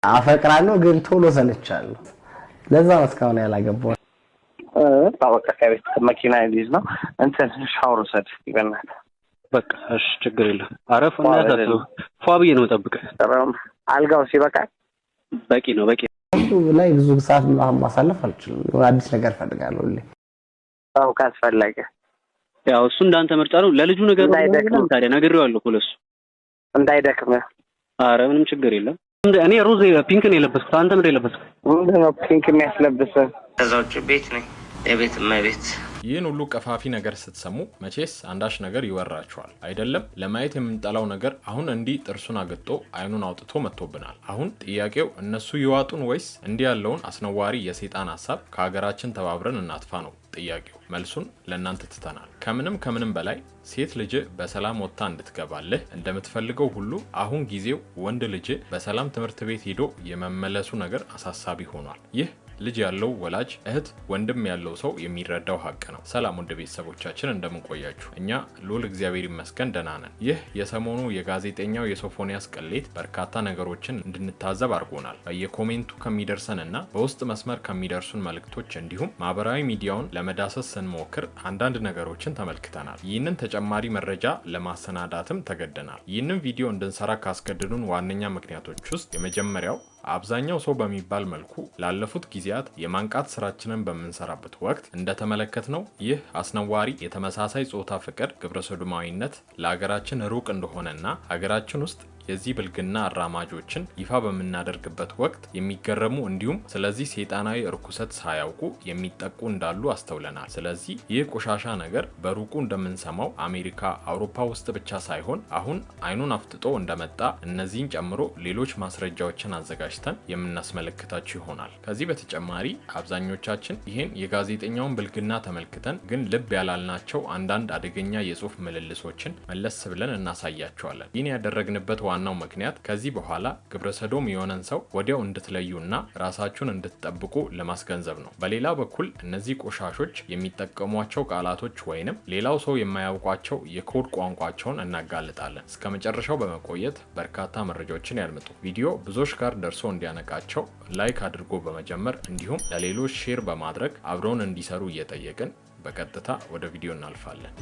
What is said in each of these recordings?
አፈቅራለሁ ግን ቶሎ ሰለቻለሁ ለዛ ነው እስካሁን ያላገባው ታወቀ ከቤት መኪና ይይዝ ነው እንትን ሻወር ሰድ ይበናል በቃ እሺ ችግር የለም አረፍ እና ያሳስበው ፏብዬ ነው ጠብቀ አልጋው ሲበቃ በቂ ነው በቂ ላይ ብዙ ሰዓት ማሳለፍ አልችልም አዲስ ነገር ፈልጋለሁ አው ካስፈለገ ያው እሱ እንዳንተ ምርጫ ነው ለልጁ ነገር ነው ታዲያ ነግሬዋለሁ እኮ ለሱ እንዳይደክም አረ ምንም ችግር የለም እኔ ሮዝ ፒንክ ነው የለበስኩት አንተ ምን የለበስኩት ምንድነው ፒንክ የሚያስለብስ ከዛውጭ ቤት ነኝ የቤት ማይቤት ይህን ሁሉ ቀፋፊ ነገር ስትሰሙ መቼስ አንዳች ነገር ይወራችኋል አይደለም ለማየት የምንጠላው ነገር አሁን እንዲህ ጥርሱን አገጦ አይኑን አውጥቶ መጥቶብናል አሁን ጥያቄው እነሱ ይዋጡን ወይስ እንዲህ ያለውን አስነዋሪ የሰይጣን ሐሳብ ከሀገራችን ተባብረን እናጥፋ ነው ጥያቄው መልሱን ለእናንተ ትተናል ከምንም በላይ ሴት ልጅ በሰላም ወጣ እንድትገባልህ እንደምትፈልገው ሁሉ አሁን ጊዜው ወንድ ልጅ በሰላም ትምህርት ቤት ሄዶ የመመለሱ ነገር አሳሳቢ ሆኗል ይህ ልጅ ያለው ወላጅ እህት ወንድም ያለው ሰው የሚረዳው ሀቅ ነው ሰላም ወደ ቤተሰቦቻችን እንደምን ቆያችሁ እኛ ሉል እግዚአብሔር ይመስገን ደህና ነን ይህ የሰሞኑ የጋዜጠኛው የሶፎንያስ ቅሌት በርካታ ነገሮችን እንድንታዘብ አድርጎናል በየኮሜንቱ ከሚደርሰንና በውስጥ መስመር ከሚደርሱን መልእክቶች እንዲሁም ማህበራዊ ሚዲያውን ለመዳሰስ ስንሞክር አንዳንድ ነገሮችን ተመልክተናል ይህንን ተጨማሪ መረጃ ለማሰናዳትም ተገደናል ይህንን ቪዲዮ እንድንሰራ ካስገደዱን ዋነኛ ምክንያቶች ውስጥ የመጀመሪያው አብዛኛው ሰው በሚባል መልኩ ላለፉት ጊዜያት የማንቃት ስራችንን በመንሰራበት ወቅት እንደተመለከትነው ይህ አስነዋሪ የተመሳሳይ ጾታ ፍቅር ግብረሰዶማዊነት ለሀገራችን ሩቅ እንደሆነና ሀገራችን ውስጥ የዚህ ብልግና አራማጆችን ይፋ በመናደርግበት ወቅት የሚገረሙ እንዲሁም ስለዚህ ሰይጣናዊ እርኩሰት ሳያውቁ የሚጠቁ እንዳሉ አስተውለናል ስለዚህ ይህ ቆሻሻ ነገር በሩቁ እንደምንሰማው አሜሪካ አውሮፓ ውስጥ ብቻ ሳይሆን አሁን አይኑን አፍጥጦ እንደመጣ እነዚህን ጨምሮ ሌሎች ማስረጃዎችን አዘጋጅተን የምናስመለክታችሁ ይሆናል ከዚህ በተጨማሪ አብዛኞቻችን ይህን የጋዜጠኛውን ብልግና ተመልክተን ግን ልብ ያላልናቸው አንዳንድ አደገኛ የጽሁፍ ምልልሶችን መለስ ብለን እናሳያቸዋለን ይህን ያደረግንበት ዋናው ምክንያት ከዚህ በኋላ ግብረሰዶም የሆነን ሰው ወዲያው እንድትለዩና ራሳችሁን እንድትጠብቁ ለማስገንዘብ ነው በሌላ በኩል እነዚህ ቆሻሾች የሚጠቀሟቸው ቃላቶች ወይንም ሌላው ሰው የማያውቋቸው የኮድ ቋንቋቸውን እናጋልጣለን እስከመጨረሻው በመቆየት በርካታ መረጃዎችን ያድምጡ ቪዲዮ ብዙዎች ጋር ደርሶ እንዲያነቃቸው ላይክ አድርጎ በመጀመር እንዲሁም ለሌሎች ሼር በማድረግ አብረውን እንዲሰሩ እየጠየቅን በቀጥታ ወደ ቪዲዮ እናልፋለን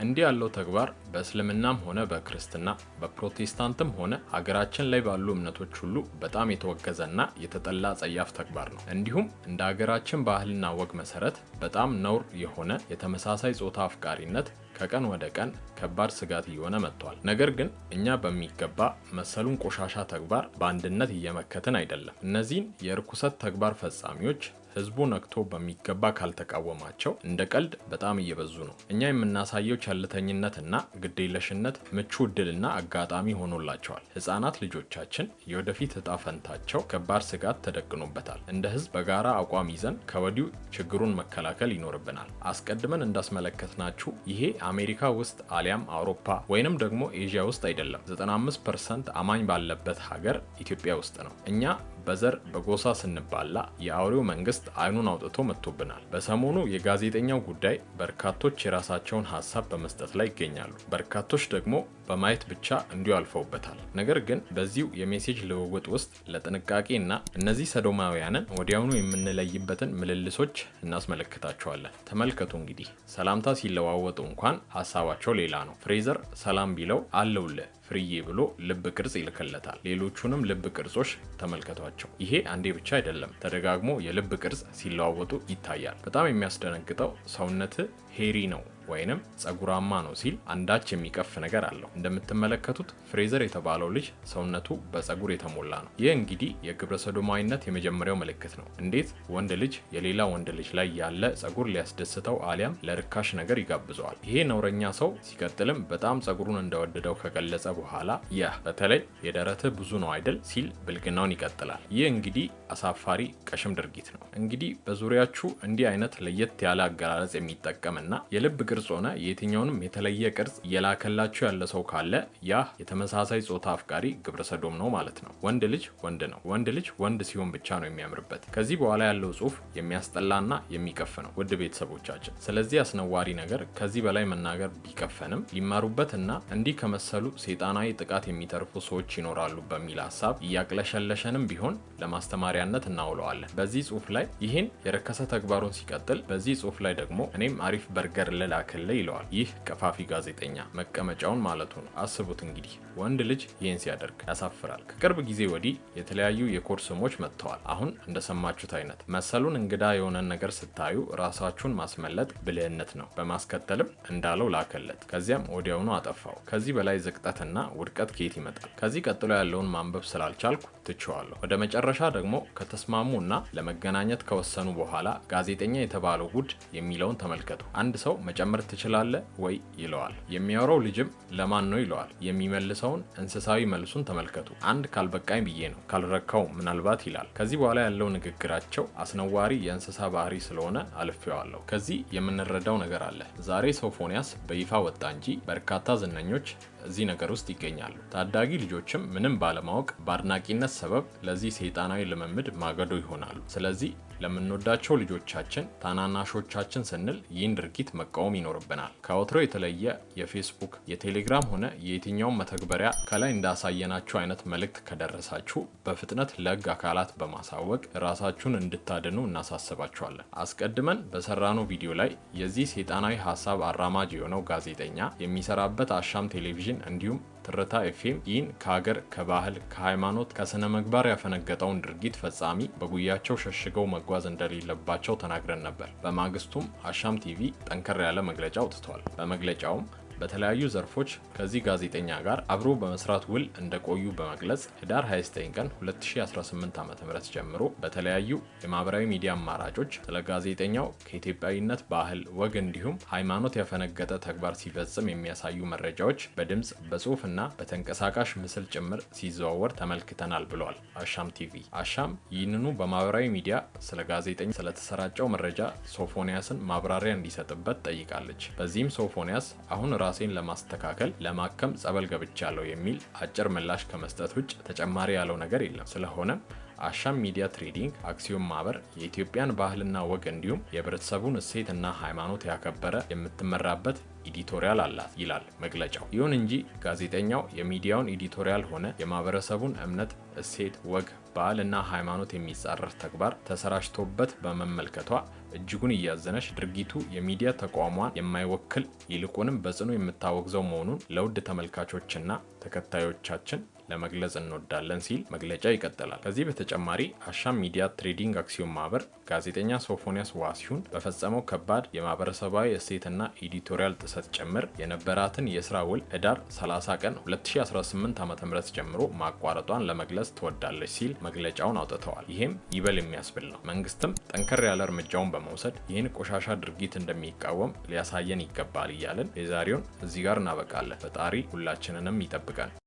እንዲህ ያለው ተግባር በእስልምናም ሆነ በክርስትና በፕሮቴስታንትም ሆነ ሀገራችን ላይ ባሉ እምነቶች ሁሉ በጣም የተወገዘና የተጠላ ጸያፍ ተግባር ነው እንዲሁም እንደ ሀገራችን ባህልና ወግ መሰረት በጣም ነውር የሆነ የተመሳሳይ ጾታ አፍቃሪነት ከቀን ወደ ቀን ከባድ ስጋት እየሆነ መጥቷል ነገር ግን እኛ በሚገባ መሰሉን ቆሻሻ ተግባር በአንድነት እየመከትን አይደለም እነዚህን የርኩሰት ተግባር ፈጻሚዎች ህዝቡ ነክቶ በሚገባ ካልተቃወማቸው እንደ ቀልድ በጣም እየበዙ ነው እኛ የምናሳየው ቸልተኝነትና ግዴለሽነት ምቹ ዕድልና አጋጣሚ ሆኖላቸዋል ህፃናት ልጆቻችን የወደፊት እጣ ፈንታቸው ከባድ ስጋት ተደቅኖበታል እንደ ህዝብ በጋራ አቋም ይዘን ከወዲሁ ችግሩን መከላከል ይኖርብናል አስቀድመን እንዳስመለከትናችሁ ይሄ አሜሪካ ውስጥ አሊያም አውሮፓ ወይንም ደግሞ ኤዥያ ውስጥ አይደለም 95% አማኝ ባለበት ሀገር ኢትዮጵያ ውስጥ ነው እኛ በዘር በጎሳ ስንባላ የአውሬው መንግስት አይኑን አውጥቶ መጥቶብናል በሰሞኑ የጋዜጠኛው ጉዳይ በርካቶች የራሳቸውን ሐሳብ በመስጠት ላይ ይገኛሉ በርካቶች ደግሞ በማየት ብቻ እንዲሁ አልፈውበታል ነገር ግን በዚሁ የሜሴጅ ልውውጥ ውስጥ ለጥንቃቄና እነዚህ ሰዶማውያንን ወዲያውኑ የምንለይበትን ምልልሶች እናስመለክታቸዋለን ተመልከቱ እንግዲህ ሰላምታ ሲለዋወጡ እንኳን ሐሳባቸው ሌላ ነው ፍሬዘር ሰላም ቢለው አለውልህ ፍሪዬ ብሎ ልብ ቅርጽ ይልከለታል ሌሎቹንም ልብ ቅርጾች ተመልከቷቸው ይሄ አንዴ ብቻ አይደለም ተደጋግሞ የልብ ቅርጽ ሲለዋወጡ ይታያል በጣም የሚያስደነግጠው ሰውነት ሄሪ ነው ወይንም ጸጉራማ ነው ሲል አንዳች የሚቀፍ ነገር አለው እንደምትመለከቱት ፍሬዘር የተባለው ልጅ ሰውነቱ በጸጉር የተሞላ ነው ይህ እንግዲህ የግብረሰዶማዊነት የመጀመሪያው ምልክት ነው እንዴት ወንድ ልጅ የሌላ ወንድ ልጅ ላይ ያለ ጸጉር ሊያስደስተው አሊያም ለርካሽ ነገር ይጋብዘዋል ይሄ ነውረኛ ሰው ሲቀጥልም በጣም ጸጉሩን እንደወደደው ከገለጸ በኋላ በተለይ የደረተ ብዙ ነው አይደል ሲል ብልግናውን ይቀጥላል ይህ እንግዲህ አሳፋሪ ቀሽም ድርጊት ነው እንግዲህ በዙሪያችሁ እንዲህ አይነት ለየት ያለ አገላለጽ የሚጠቀምና የልብ በግልጽ ሆነ የትኛውንም የተለየ ቅርጽ እየላከላችሁ ያለ ሰው ካለ ያ የተመሳሳይ ጾታ አፍቃሪ ግብረ ሰዶም ነው ማለት ነው። ወንድ ልጅ ወንድ ነው። ወንድ ልጅ ወንድ ሲሆን ብቻ ነው የሚያምርበት። ከዚህ በኋላ ያለው ጽሁፍ የሚያስጠላና የሚቀፍ ነው ውድ ቤተሰቦቻችን። ስለዚህ አስነዋሪ ነገር ከዚህ በላይ መናገር ቢቀፈንም ሊማሩበትና እንዲህ ከመሰሉ ሰይጣናዊ ጥቃት የሚተርፉ ሰዎች ይኖራሉ በሚል ሀሳብ እያቅለሸለሸንም ቢሆን ለማስተማሪያነት እናውለዋለን። በዚህ ጽሁፍ ላይ ይህን የረከሰ ተግባሩን ሲቀጥል በዚህ ጽሁፍ ላይ ደግሞ እኔም አሪፍ በርገር ልላክልህ ይለዋል። ይህ ቀፋፊ ጋዜጠኛ መቀመጫውን ማለቱ ነው። አስቡት እንግዲህ ወንድ ልጅ ይህን ሲያደርግ ያሳፍራል። ከቅርብ ጊዜ ወዲህ የተለያዩ የኮርስ ስሞች መጥተዋል። አሁን እንደሰማችሁት አይነት መሰሉን እንግዳ የሆነን ነገር ስታዩ ራሳችሁን ማስመለጥ ብልህነት ነው። በማስከተልም እንዳለው ላከለት። ከዚያም ወዲያውኑ አጠፋው። ከዚህ በላይ ዝቅጠትና ውድቀት ከየት ይመጣል? ከዚህ ቀጥሎ ያለውን ማንበብ ስላልቻልኩ ትቼዋለሁ። ወደ መጨረሻ ደግሞ ከተስማሙና ለመገናኘት ከወሰኑ በኋላ ጋዜጠኛ የተባለው ጉድ የሚለውን ተመልከቱ። አንድ ሰው መጨመር ትችላለህ ወይ ይለዋል። የሚያወራው ልጅም ለማን ነው ይለዋል። የሚመልሰውን እንስሳዊ መልሱን ተመልከቱ። አንድ ካልበቃኝ ብዬ ነው፣ ካልረካው ምናልባት ይላል። ከዚህ በኋላ ያለው ንግግራቸው አስነዋሪ የእንስሳ ባህሪ ስለሆነ አልፌዋለሁ። ከዚህ የምንረዳው ነገር አለ። ዛሬ ሶፎንያስ በይፋ ወጣ እንጂ በርካታ ዝነኞች እዚህ ነገር ውስጥ ይገኛሉ። ታዳጊ ልጆችም ምንም ባለማወቅ በአድናቂነት ሰበብ ለዚህ ሰይጣናዊ ልምምድ ማገዶ ይሆናሉ። ስለዚህ ለምንወዳቸው ልጆቻችን፣ ታናናሾቻችን ስንል ይህን ድርጊት መቃወም ይኖርብናል። ከወትሮ የተለየ የፌስቡክ፣ የቴሌግራም ሆነ የየትኛውም መተግበሪያ ከላይ እንዳሳየናችሁ አይነት መልእክት ከደረሳችሁ በፍጥነት ለሕግ አካላት በማሳወቅ ራሳችሁን እንድታድኑ እናሳስባችኋለን። አስቀድመን በሰራነው ቪዲዮ ላይ የዚህ ሰይጣናዊ ሀሳብ አራማጅ የሆነው ጋዜጠኛ የሚሰራበት አሻም ቴሌቪዥን እንዲሁም ትርታ ኤፍኤም ይህን ከሀገር፣ ከባህል፣ ከሃይማኖት፣ ከስነ ምግባር ያፈነገጠውን ድርጊት ፈጻሚ በጉያቸው ሸሽገው መጓዝ እንደሌለባቸው ተናግረን ነበር። በማግስቱም አሻም ቲቪ ጠንከር ያለ መግለጫ አውጥቷል። በመግለጫውም በተለያዩ ዘርፎች ከዚህ ጋዜጠኛ ጋር አብሮ በመስራት ውል እንደቆዩ በመግለጽ ህዳር 29 ቀን 2018 ዓ.ም ጀምሮ በተለያዩ የማህበራዊ ሚዲያ አማራጮች ስለ ጋዜጠኛው ከኢትዮጵያዊነት ባህል፣ ወግ እንዲሁም ሃይማኖት ያፈነገጠ ተግባር ሲፈጽም የሚያሳዩ መረጃዎች በድምጽ በጽሁፍና በተንቀሳቃሽ ምስል ጭምር ሲዘዋወር ተመልክተናል ብሏል አሻም ቲቪ። አሻም ይህንኑ በማህበራዊ ሚዲያ ስለ ጋዜጠኛ ስለተሰራጨው መረጃ ሶፎንያስን ማብራሪያ እንዲሰጥበት ጠይቃለች። በዚህም ሶፎንያስ አሁን ራሴን ለማስተካከል ለማከም ጸበል ገብቻለሁ የሚል አጭር ምላሽ ከመስጠት ውጭ ተጨማሪ ያለው ነገር የለም። ስለሆነም አሻም ሚዲያ ትሬዲንግ አክሲዮን ማህበር የኢትዮጵያን ባህልና ወግ እንዲሁም የህብረተሰቡን እሴትና ሃይማኖት ያከበረ የምትመራበት ኤዲቶሪያል አላት ይላል መግለጫው። ይሁን እንጂ ጋዜጠኛው የሚዲያውን ኤዲቶሪያል ሆነ የማህበረሰቡን እምነት፣ እሴት፣ ወግ፣ ባህልና ሃይማኖት የሚጻረር ተግባር ተሰራጭቶበት በመመልከቷ እጅጉን እያዘነች ድርጊቱ የሚዲያ ተቋሟን የማይወክል ይልቁንም በጽኑ የምታወግዘው መሆኑን ለውድ ተመልካቾችና ተከታዮቻችን ለመግለጽ እንወዳለን ሲል መግለጫ ይቀጥላል። ከዚህ በተጨማሪ አሻም ሚዲያ ትሬዲንግ አክሲዮን ማህበር ጋዜጠኛ ሶፎንያስ ዋሲሁን በፈጸመው ከባድ የማህበረሰባዊ እሴትና ኤዲቶሪያል ጥሰት ጭምር የነበራትን የስራ ውል ህዳር 30 ቀን 2018 ዓ.ም ጀምሮ ማቋረጧን ለመግለጽ ትወዳለች ሲል መግለጫውን አውጥተዋል። ይህም ይበል የሚያስብል ነው። መንግስትም ጠንከር ያለ እርምጃውን በመውሰድ ይህን ቆሻሻ ድርጊት እንደሚቃወም ሊያሳየን ይገባል እያልን የዛሬውን እዚህ ጋር እናበቃለን። ፈጣሪ ሁላችንንም ይጠብቀን።